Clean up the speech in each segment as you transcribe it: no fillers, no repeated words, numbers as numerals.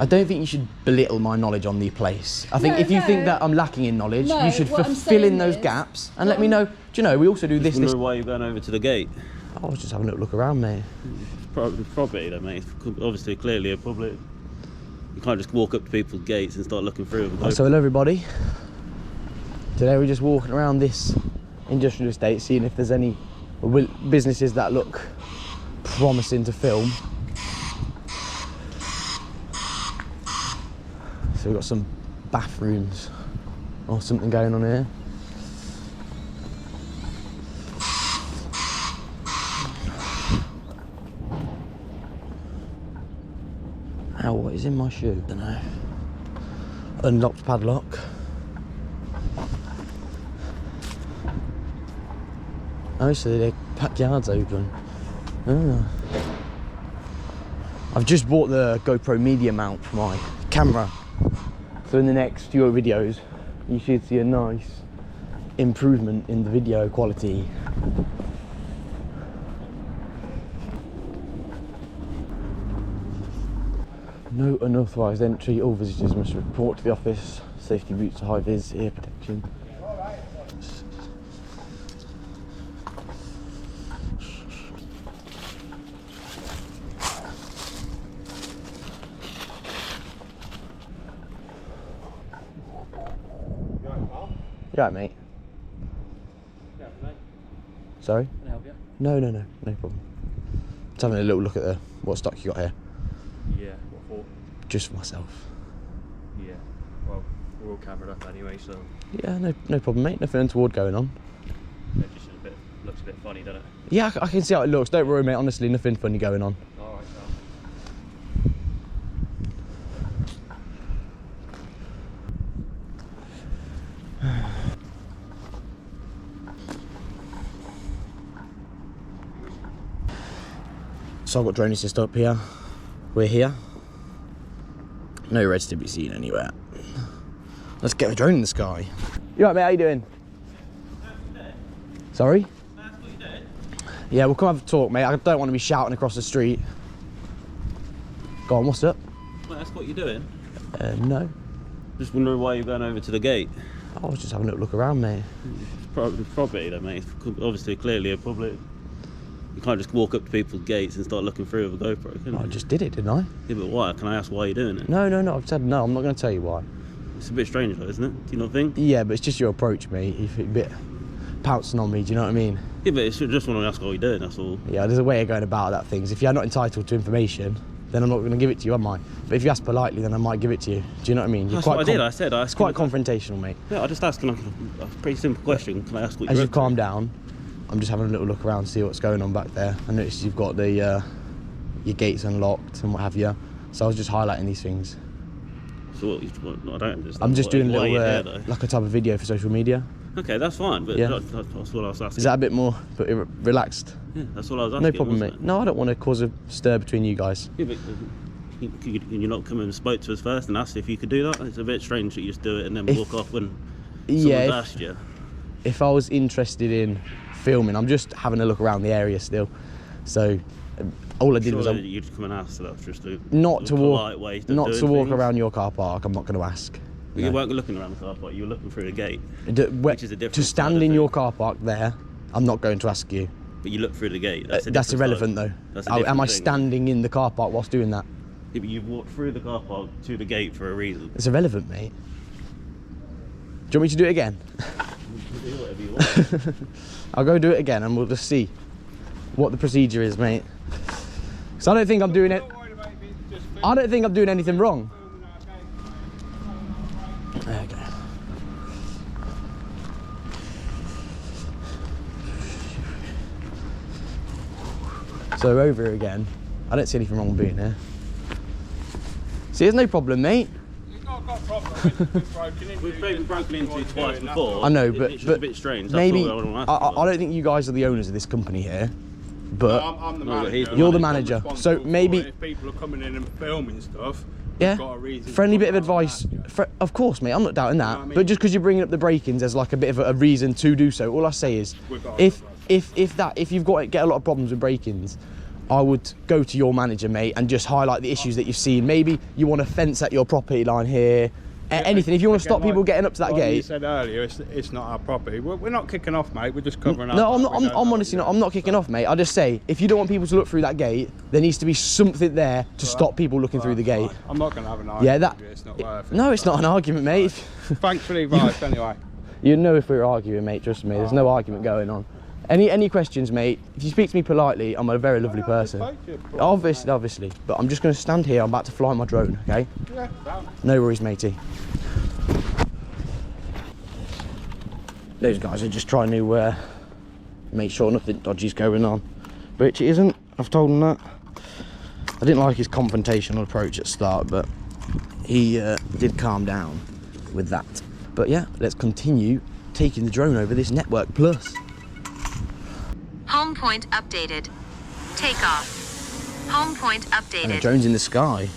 I don't think you should belittle my knowledge on the place. I think if you think that I'm lacking in knowledge, you should fill in those gaps and let me know. Do you know, we also do this. Why you're going over to the gate? I was just having a little look around, mate. It's property, though, mate. It's obviously, clearly a public. You can't just walk up to people's gates and start looking through them. So hello, everybody. Today we're just walking around this industrial estate, seeing if there's any businesses that look promising to film. So we've got some bathrooms or something going on here. Ow, what is in my shoe? I don't know. Unlocked padlock. Oh, so the backyard's open. Oh. I've just bought the GoPro media mount for my camera. So in the next few videos, you should see a nice improvement in the video quality. No unauthorised entry. All visitors must report to the office. Safety boots, high vis, ear protection. You alright, mate? Yeah, mate. Sorry? Can I help you? No problem. Just having a little look at what stock you got here. Yeah, what for? Just for myself. Yeah, well, we're all cameraed up anyway, so... Yeah, no problem, mate. Nothing untoward going on. It just looks a bit funny, doesn't it? Yeah, I can see how it looks. Don't worry, mate. Honestly, nothing funny going on. Alright, So I've got drone assist up here. We're here. No reds to be seen anywhere. Let's get a drone in the sky. You alright, mate? How you doing? Sorry? That's what you doing? Yeah, we'll come have a talk, mate. I don't want to be shouting across the street. Go on, what's up? Well, that's what you're doing? No. Just wondering why you're going over to the gate. I was just having a little look around, mate. It's property, though, mate. It's obviously, clearly a public. You can't just walk up to people's gates and start looking through with a GoPro, can you? I just did it, didn't I? Yeah, but why? Can I ask why you're doing it? No, I've said no. I'm not going to tell you why. It's a bit strange, though, isn't it? Do you not think? Yeah, but it's just your approach, mate. You're a bit pouncing on me, do you know what I mean? Yeah, but it's just want to ask what you're doing, that's all. Yeah, there's a way of going about that things. If you're not entitled to information, then I'm not going to give it to you, am I? But if you ask politely, then I might give it to you. Do you know what I mean? That's what I did. I said I asked. It's quite confrontational, mate. Yeah, I just asked a pretty simple question. Can I ask what As you're you've calmed down, I'm just having a little look around to see what's going on back there. I noticed you've got the your gates unlocked and what have you. So I was just highlighting these things. So what, I don't understand. I'm just doing a little like a type of video for social media. Okay, that's fine, but Yeah. that's what I was asking. Is that a bit more relaxed? Yeah, that's what I was asking. No problem, wasn't mate. it? No, I don't want to cause a stir between you guys. Yeah, but can you not come and spoke to us first and asked if you could do that? It's a bit strange that you just do it and then walk off when someone's asked you. If I was interested in filming, I'm just having a look around the area still. So all I did was you'd come and ask. So that's just not to walk things. around your car park. I'm not going to ask. But you weren't looking around the car park. You were looking through the gate, which is a different. To stand in your car park there, I'm not going to ask you. But you look through the gate. That's irrelevant, though. Am I standing in the car park whilst doing that? Yeah, but you've walked through the car park to the gate for a reason. It's irrelevant, mate. Do you want me to do it again? Do whatever you want. I'll go do it again and we'll just see what the procedure is, mate. So I don't think I'm doing it. I don't think I'm doing anything wrong. There we go. So over here again. I don't see anything wrong with being here. See, there's no problem, mate. You've not got a problem. We've been broken into twice before. I know, it's just a bit strange. That's maybe all I want to ask I don't think you guys are the owners of this company here, but I'm the manager. you're the manager. So maybe if people are coming in and filming stuff, yeah, we've got a reason. friendly bit of advice. Of course, mate. I'm not doubting that. You know what I mean? But just because you're bringing up the break-ins as like a bit of a reason to do so, all I say is, if you've got get a lot of problems with break-ins, I would go to your manager, mate, and just highlight the issues that you've seen. Maybe you want a fence at your property line here. Anything. If you want to stop people getting up to that like gate. you said earlier, it's not our property. We're not kicking off, mate. We're just covering up. No, I'm honestly not. I'm not kicking off, mate. I just say, if you don't want people to look through that gate, there needs to be something there to stop people looking through the gate. I'm not going to have an argument. Yeah, that. With you. It's not worth it. No, it's not an argument, mate. Thanks for the advice, anyway. You'd know if we were arguing, mate. Trust me. There's no argument going on. Any questions, mate? If you speak to me politely, I'm a very lovely person. Obviously. But I'm just going to stand here. I'm about to fly my drone, okay? Yeah. No worries, matey. Those guys are just trying to make sure nothing dodgy's going on, which it isn't. I've told them that. I didn't like his confrontational approach at the start, but he did calm down with that. But yeah, let's continue taking the drone over this Network Plus. Home point updated. Take off. Home point updated. And the drone's in the sky.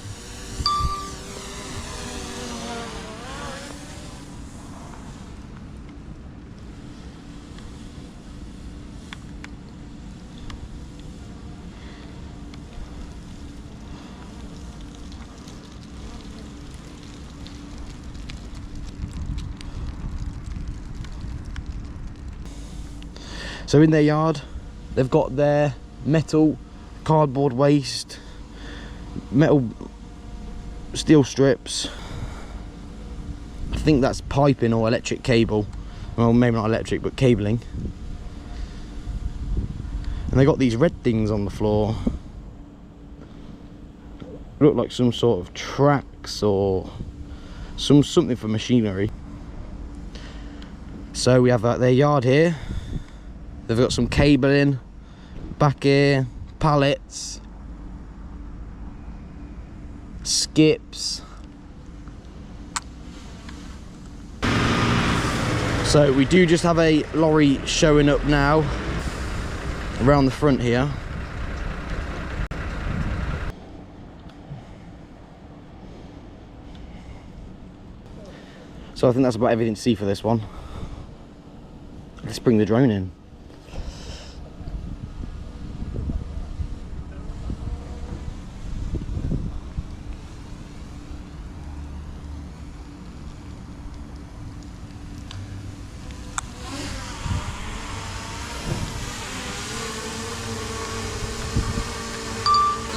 So in their yard, they've got their metal, cardboard waste, metal steel strips. I think that's piping or electric cable. Well, maybe not electric, but cabling. And they got these red things on the floor. Look like some sort of tracks or something for machinery. So we have their yard here. They've got some cabling back here, pallets, skips. So we do just have a lorry showing up now around the front here. So I think that's about everything to see for this one. Let's bring the drone in.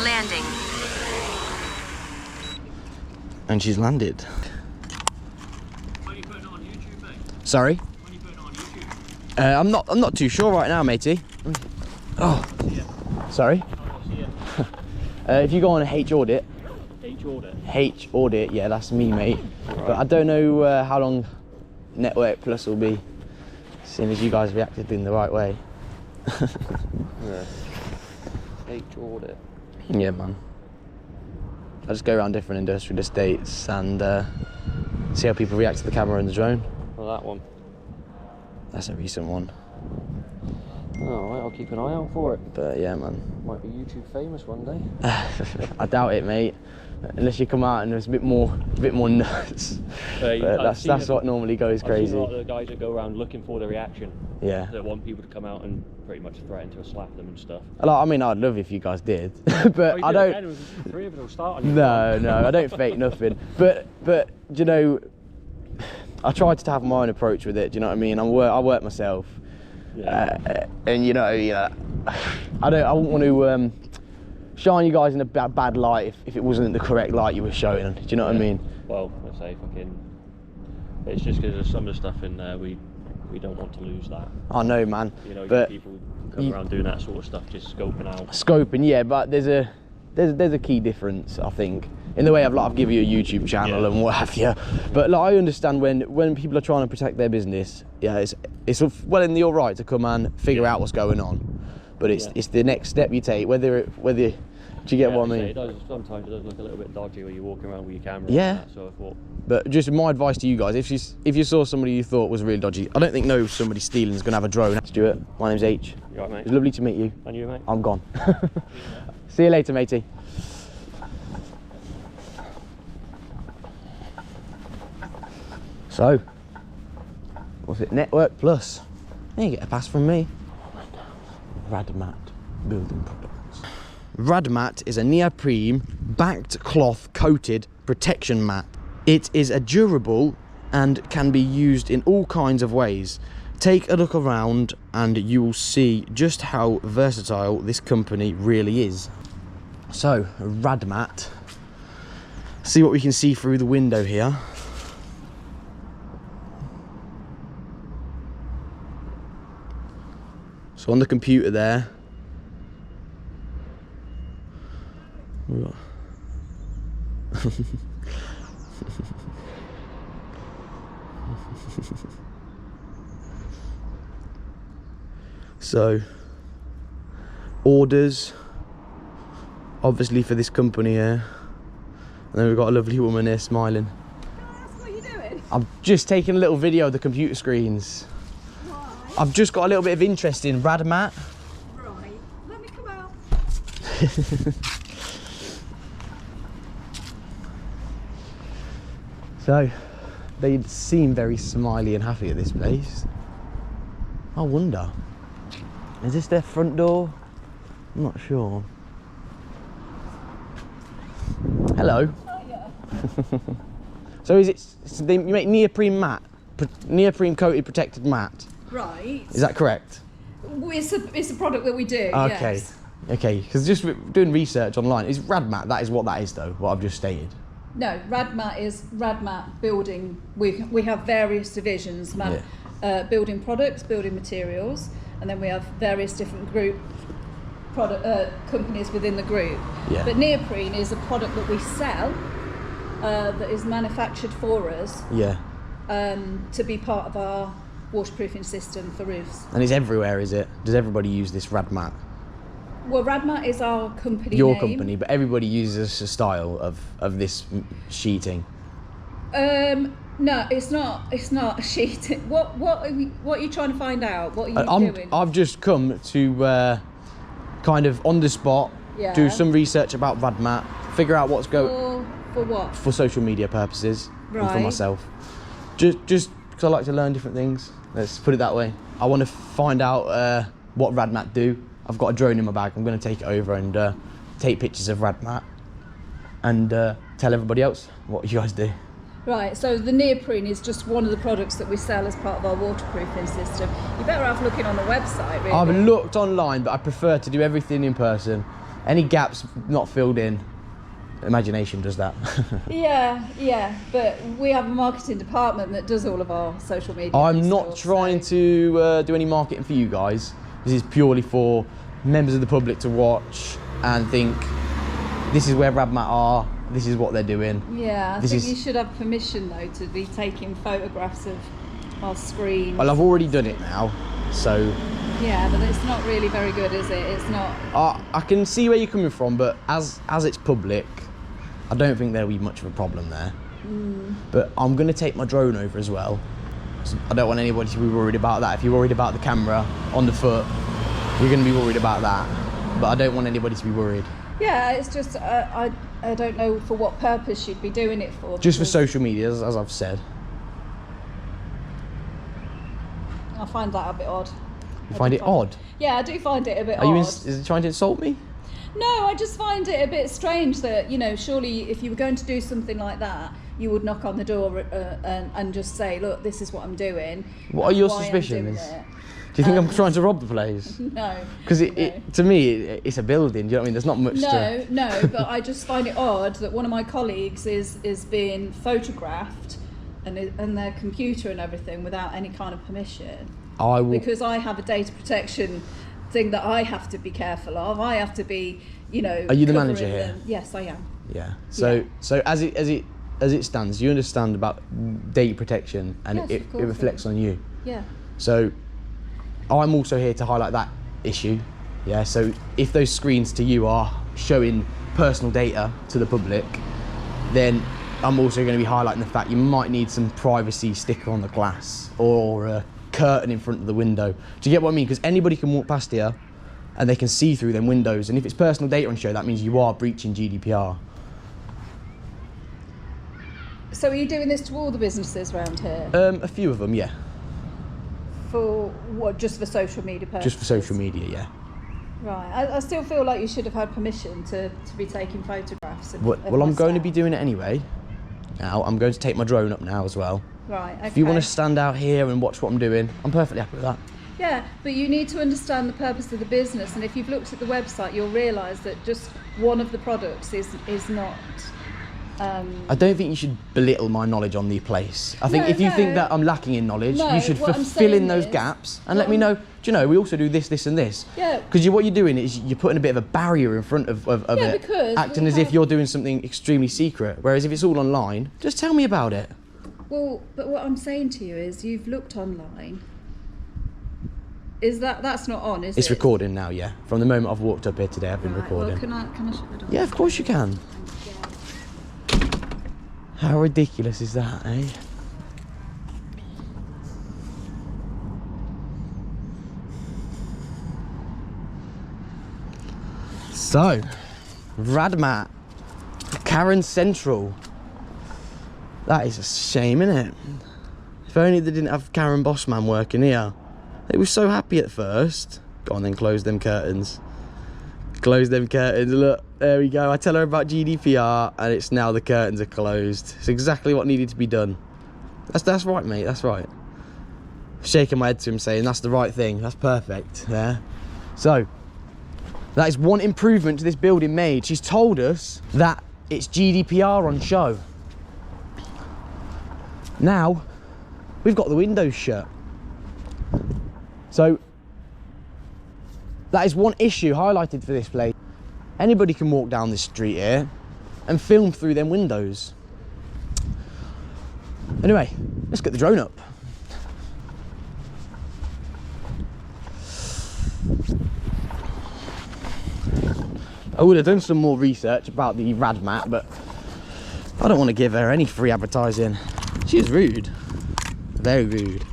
Landing. And she's landed. When you put it on YouTube, mate? Sorry? When you put it on YouTube? I'm not too sure right now, matey. Oh, sorry. If you go on H Audit. H Audit. H Audit, yeah, that's me, mate. Right. But I don't know how long Network Plus will be, seeing as you guys reacted in the right way. Yeah. H Audit. Yeah, man. I just go around different industrial estates and see how people react to the camera and the drone. Well, that one. That's a recent one. Oh, right, I'll keep an eye out for it. But yeah, man. Might be YouTube famous one day. I doubt it, mate. Unless you come out and there's a bit more nuts. But that's what normally goes crazy. I've seen a lot of the guys that go around looking for the reaction. Yeah. That want people to come out and pretty much threaten to slap them and stuff. I mean, I'd love if you guys did, but I don't. Again, three of us will start on No, I don't fake nothing. But you know, I try to have my own approach with it. Do you know what I mean? I work myself, Yeah. and you know, I wouldn't want to shine you guys in a bad light if it wasn't the correct light you were showing. Do you know what I mean? Well, let's say it's just because there's some of the stuff in there we don't want to lose that. I know, man. You know, but people come around doing that sort of stuff, just scoping out. Scoping, yeah, but there's a key difference, I think, in the way I've given you a YouTube channel and what have you. But like, I understand when people are trying to protect their business, yeah, it's well in your right to come and figure out what's going on. But it's the next step you take, whether do you get what I mean? Sometimes it does look a little bit dodgy when you're walking around with your camera. Yeah. And that, so I thought. But just my advice to you guys, if you saw somebody you thought was really dodgy, I don't think somebody stealing is going to have a drone. Stuart, my name's H. You right, mate? It's lovely to meet you. And you, mate? I'm gone. See you later, matey. So, what's it? Network Plus. You get a pass from me. Radmat Building Products. Radmat is a neoprene backed cloth coated protection mat. It is a durable and can be used in all kinds of ways. Take a look around and you will see just how versatile this company really is. So, Radmat. See what we can see through the window here. So on the computer there, we've got so orders, obviously for this company here, and then we've got a lovely woman here smiling. What are you doing? I'm just taking a little video of the computer screens. Why? I've just got a little bit of interest in Radmat. Right. Let me come out. So, they seem very smiley and happy at this place. I wonder, is this their front door? I'm not sure. Hello. Oh, yeah. So is it, so you make neoprene mat, neoprene coated protected mat? Right. Is that correct? It's a product that we do. Okay. Yes. Okay, because just doing research online, is Radmat, that is what that is though, what I've just stated. No, Radmat is Radmat building. We have various divisions: building products, building materials, and then we have various different companies within the group. Yeah. But neoprene is a product that we sell that is manufactured for us Yeah. to be part of our waterproofing system for roofs. And it's everywhere, is it? Does everybody use this Radmat? Well, Radmat is our company Your name. company, but everybody uses a style of this sheeting. No, it's not. It's not a sheet. What are you trying to find out? What are you doing? I've just come to kind of on the spot Yeah. do some research about Radmat, figure out what's going For what? for social media purposes and for Right. myself. Just because I like to learn different things. Let's put it that way. I want to find out what Radmat do. I've got a drone in my bag. I'm going to take it over and take pictures of Radmat and tell everybody else what you guys do. Right, so the neoprene is just one of the products that we sell as part of our waterproofing system. You better have looking on the website, really. I've looked online, but I prefer to do everything in person. Any gaps not filled in, imagination does that. Yeah, but we have a marketing department that does all of our social media. I'm and not stuff, trying so- to do any marketing for you guys. This is purely for members of the public to watch and think, this is where Radmat are, this is what they're doing. Yeah, I This think is- you should have permission though to be taking photographs of our screen. Well, I've already done it now, so Yeah, but it's not really very good, is it? It's not. I can see where you're coming from, but as it's public, I don't think there'll be much of a problem there. But I'm going to take my drone over as well. So I don't want anybody to be worried about that. If you're worried about the camera on the foot, you're going to be worried about that. But I don't want anybody to be worried. Yeah, it's just I don't know for what purpose you'd be doing it for. Just for because social media, as I've said. I find that a bit odd. You find it odd? Yeah, I do find it a bit Are you odd. is it trying to insult me? No, I just find it a bit strange that, you know, surely if you were going to do something like that, you would knock on the door and just say, look, this is what I'm doing. What are your why I'm suspicions? doing it. Do you think I'm trying to rob the place? No. Because no. to me, it's a building. Do you know what I mean? There's not much to... No, but I just find it odd that one of my colleagues is being photographed and their computer and everything without any kind of permission. I will... Because I have a data protection thing that I have to be careful of. I have to be, you know. Are you the covering manager here? them. Yes, I am. Yeah. So as it stands, you understand about data protection, and Yes, it of course I reflects do. on you. Yeah. So I'm also here to highlight that issue. Yeah. So if those screens to you are showing personal data to the public, then I'm also going to be highlighting the fact you might need some privacy sticker on the glass or a curtain in front of the window. Do you get what I mean? Because anybody can walk past here and they can see through them windows, and if it's personal data on show, that means you are breaching GDPR. So are you doing this to all the businesses around here? A few of them, yeah. For what? Just for social media purposes? Just for social media, yeah. Right. I still feel like you should have had permission to be taking photographs. Of Well, I'm my going to staff. be doing it anyway. Now, I'm going to take my drone up now as well. Right. Okay. If you want to stand out here and watch what I'm doing, I'm perfectly happy with that. Yeah, but you need to understand the purpose of the business, and if you've looked at the website, you'll realise that just one of the products is not. I don't think you should belittle my knowledge on the place. I think if you think that I'm lacking in knowledge, No, you should what I'm fill in saying those is- gaps and let me know. Do you know, we also do this, this and this. Yeah. Because what you're doing is you're putting a bit of a barrier in front of Yeah, it, because acting we as if have- you're doing something extremely secret. Whereas if it's all online, just tell me about it. Well, but what I'm saying to you is, you've looked online. Is that's not on? Is It's it? recording now, yeah. From the moment I've walked up here today, I've been Right, recording. well, can I shut the door? Yeah, of course you can. How ridiculous is that, eh? So, Radmat, Karen Central. That is a shame, isn't it? If only they didn't have Karen Bossman working here. They were so happy at first. Go on then, close them curtains. Close them curtains, look, there we go. I tell her about GDPR and it's now the curtains are closed. It's exactly what needed to be done. That's right, mate, that's right. Shaking my head to him saying that's the right thing, that's perfect, yeah. So, that is one improvement to this building made. She's told us that it's GDPR on show. Now, we've got the windows shut. So, that is one issue highlighted for this place. Anybody can walk down this street here and film through them windows. Anyway, let's get the drone up. I would have done some more research about the Radmat, but I don't want to give her any free advertising. She is rude, very rude.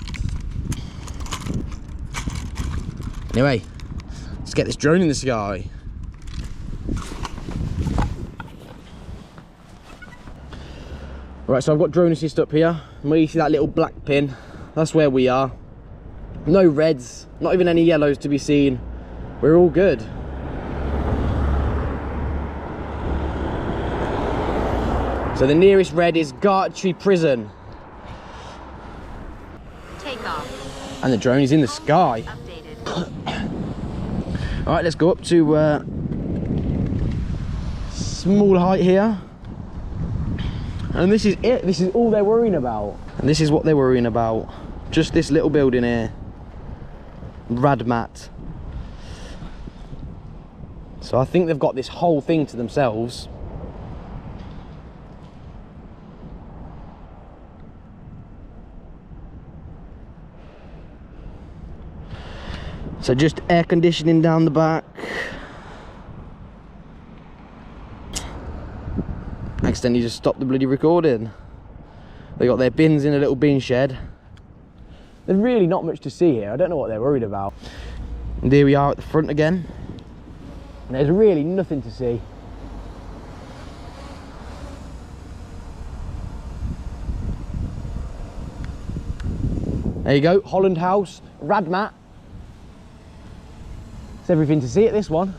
Anyway, let's get this drone in the sky. Right, so I've got drone assist up here, and where you see that little black pin, that's where we are. No reds, not even any yellows to be seen. We're all good. So the nearest red is Gartree Prison. Take off. And the drone is in the sky. Updated. All right, let's go up to small height here. And this is it. This is all they're worrying about. And this is what they're worrying about. Just this little building here. Radmat. So I think they've got this whole thing to themselves. So just air conditioning down the back. Accidentally just stopped the bloody recording. They got their bins in a little bin shed. There's really not much to see here. I don't know what they're worried about. And here we are at the front again. And there's really nothing to see. There you go, Holland House, Radmat. There's everything to see at this one.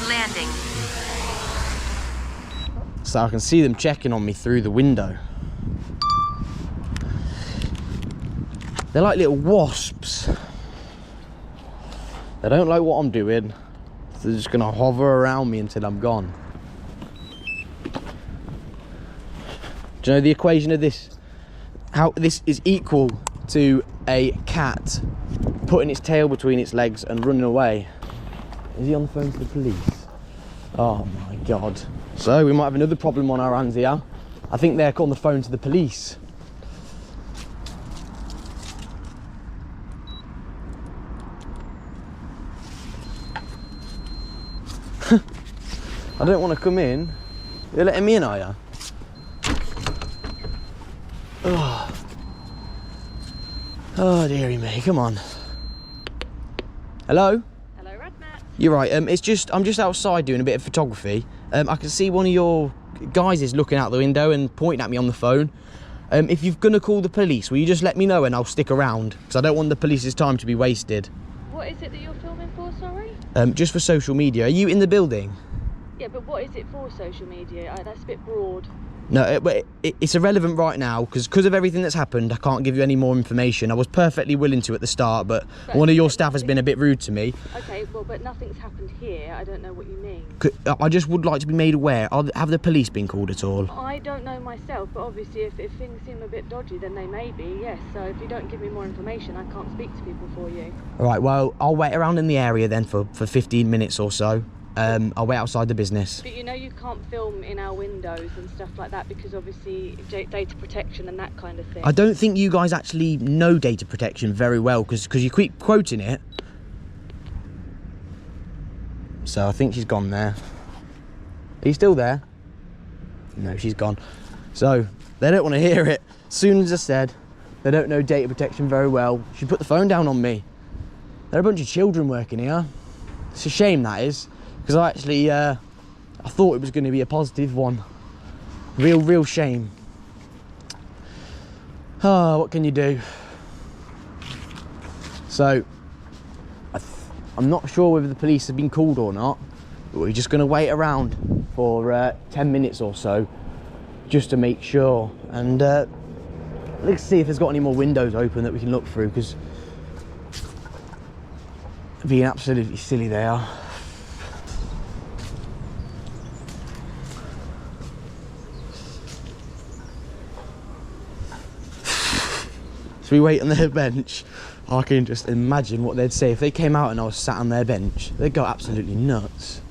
Landing. So I can see them checking on me through the window. They're like little wasps. They don't like what I'm doing. So they're just gonna hover around me until I'm gone. Do you know the equation of this? How this is equal to a cat putting its tail between its legs and running away. Is he on the phone to the police? Oh my God. So we might have another problem on our hands here. I think they're on the phone to the police. I don't want to come in. You're letting me in, are you? Oh. Oh dearie me, come on. Hello? Hello, Radmat. You're right, I'm just outside doing a bit of photography. I can see one of your guys is looking out the window and pointing at me on the phone. If you're gonna call the police, will you just let me know and I'll stick around? Because I don't want the police's time to be wasted. What is it that you're filming for, sorry? Just for social media. Are you in the building? Yeah, but what is it for social media? That's a bit broad. No, it's irrelevant right now because of everything that's happened. I can't give you any more information. I was perfectly willing to at the start, but one of your staff has been a bit rude to me. Okay, well, but nothing's happened here. I don't know what you mean. I just would like to be made aware. Have the police been called at all? I don't know myself, but obviously if things seem a bit dodgy, then they may be, yes. So if you don't give me more information, I can't speak to people for you. All right, well, I'll wait around in the area then for 15 minutes or so. I'll wait outside the business. But you know you can't film in our windows and stuff like that because obviously data protection and that kind of thing. I don't think you guys actually know data protection very well because you keep quoting it. So I think she's gone there. Are you still there? No, she's gone. So they don't want to hear it. As soon as I said they don't know data protection very well, she put the phone down on me. There are a bunch of children working here. It's a shame, that is. Because I actually, I thought it was going to be a positive one. Real shame. Oh, what can you do? So, I'm not sure whether the police have been called or not, but we're just going to wait around for 10 minutes or so, just to make sure. And let's see if there's got any more windows open that we can look through, because being absolutely silly they are. So we wait on their bench. I can just imagine what they'd say if they came out and I was sat on their bench. They'd go absolutely nuts.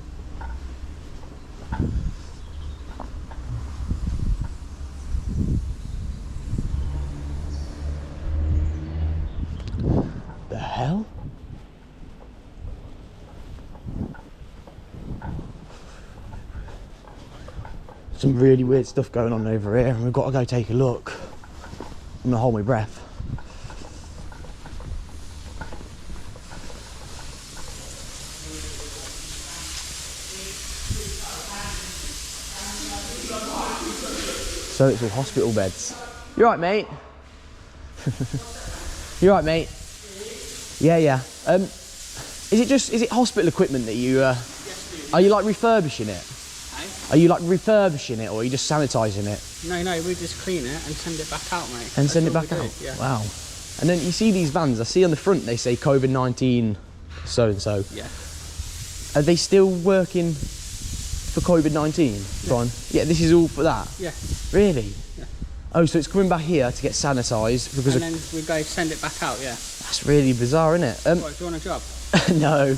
The hell? Some really weird stuff going on over here and we've got to go take a look. I'm gonna hold my breath. So it's all hospital beds. You right, mate? You right, mate? Yeah. Is it hospital equipment that you are you like refurbishing it? Are you like refurbishing it or are you just sanitising it? No, we just clean it and send it back out, mate. And send it back out? Yeah. Wow. And then you see these vans, I see on the front they say COVID-19 so-and-so. Yeah. Are they still working for COVID-19? Fine. Yeah, this is all for that? Yeah. Really? Yeah. Oh, so it's coming back here to get sanitised because And then we go send it back out, yeah. That's really bizarre, isn't it? What, do you want a job? No.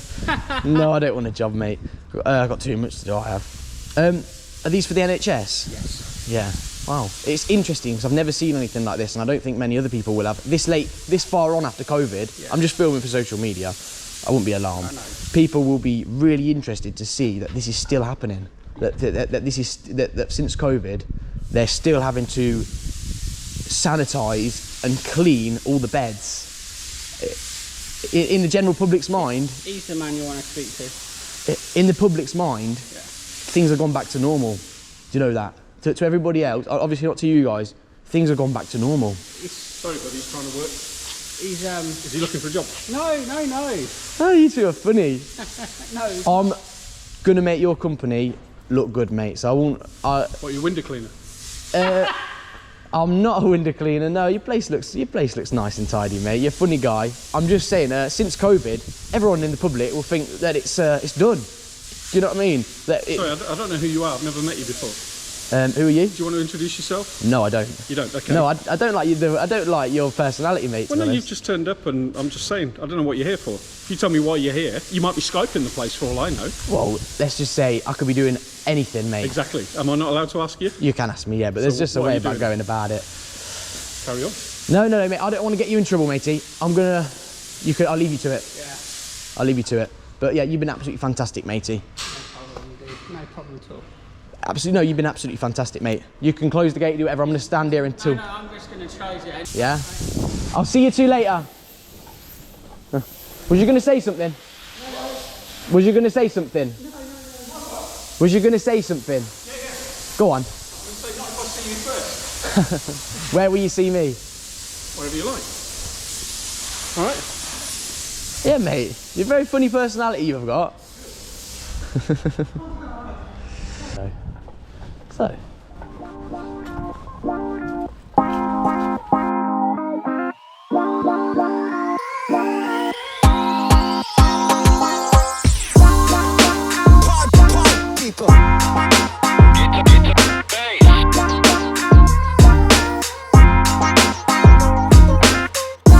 No, I don't want a job, mate. I've got too much to do, I have. Are these for the NHS? Yes. Yeah. Wow. It's interesting because I've never seen anything like this and I don't think many other people will have. This far on after COVID, yeah. I'm just filming for social media. I wouldn't be alarmed. People will be really interested to see that this is still happening. That since COVID, they're still having to sanitise and clean all the beds. In the general public's mind... He's the man you want to speak to. In the public's mind, yeah. Things have gone back to normal. Do you know that? To everybody else, obviously not to you guys, things have gone back to normal. Sorry, buddy, he's trying to work. Is he looking for a job? No. Oh, you two are funny. No. I'm gonna make your company look good, mate. So I won't. What, your window cleaner? I'm not a window cleaner. No, your place looks nice and tidy, mate. You're a funny guy. I'm just saying. Since COVID, everyone in the public will think that it's done. Do you know what I mean? Sorry, I don't know who you are. I've never met you before. Who are you? Do you want to introduce yourself? No, I don't. You don't? Okay. No, I don't like you. I don't like your personality, mate. Well, no, you've just turned up, and I'm just saying, I don't know what you're here for. If you tell me why you're here, you might be Skyping the place for all I know. Well, let's just say I could be doing anything, mate. Exactly. Am I not allowed to ask you? You can ask me, yeah, but there's just a way about going about it. Carry on. No, mate. I don't want to get you in trouble, matey. I'll leave you to it. Yeah. I'll leave you to it. But yeah, you've been absolutely fantastic, matey. No problem at all. Absolutely, no, you've been absolutely fantastic, mate. You can close the gate, do whatever. I'm going to stand here until... No, I'm just going to close it. Yeah? I'll see you two later. Was you going to say something? Was you going to say something? Was you going to say something? Yeah. Go on. So not if I see you first. Where will you see me? Wherever you like. All right. Yeah, mate. You're a very funny personality you've got. So. People.